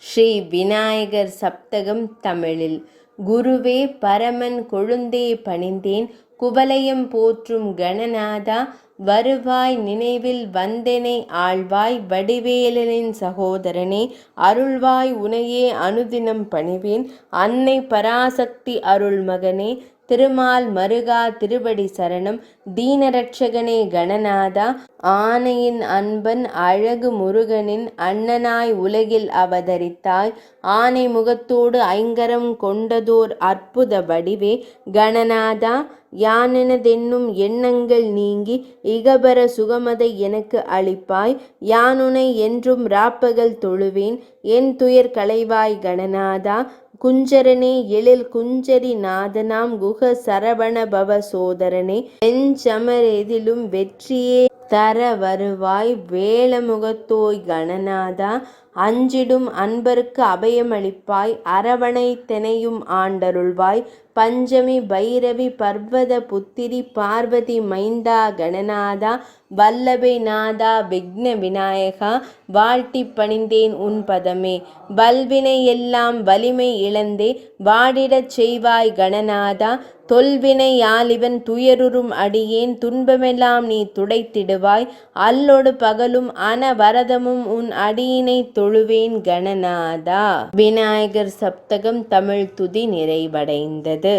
ஸ்ரீ விநாயகர் சப்தகம் தமிழில். குருவே பரமன் கொழுந்தே பணிந்தேன் குவலயம் போற்றும் கணநாதா, வருவாய் நினைவில் வந்தெனை ஆழ்வாய் வடிவேலனின் சகோதரனே, அருள்வாய் உனையே அனுதினம் பணிவேன் அன்னை பராசக்தி அருள்மகனே, திருமால் மருகா திருவடி சரணம். தீனரட்சகனே கணநாதா, ஆனையின் அன்பன் அழகு முருகனின் அண்ணனாய் உலகில் அவதரித்தாய், ஆனை முகத்தோடு ஐங்கரம் கொண்டதோர் அற்புத வடிவே கணநாதா, யானெனதென்னும் எண்ணங்கள் நீங்கி இகபர சுகமதை எனக்கு அளிப்பாய், யானுனை என்றும் ராப்பகல் தொழுவேன் என் துயர் களைவாய் கணநாதா, குஞ்சரனே எழில் குஞ்சரி நாதனாம் குக சரவண பவ சோதரனே, வெஞ்சமரெதிலும் வெற்றியே தர வருவாய் வேலமுகத்தோய் கணநாதா, அஞ்சிடும் அன்பர்க்கு அபயமளிப்பாய் அரவணைத்தெனையும் ஆண்டருள்வாய், பஞ்சமி பைரவி பர்வத புத்திரி பார்வதி மைந்தா கணநாதா, வல்லபை நாதா விக்ன விநாயகா, வாழ்த்திப் பணிந்தேன் உன் பதமே, வல்வினை எல்லாம் வலிமை இழந்தே வாடிடச் செய்வாய் கணநாதா, தொல்வினை யாலிவன் துயருறும் அடியேன் துன்பமெல்லாம் நீ துடைத்திடுவாய், அல்லொடு பகலும் அனவரதமும் உன் அடியினை தொழுவேன் கணநாதா. விநாயகர் சப்தகம் தமிழ் துதி நிறைவடைந்தது.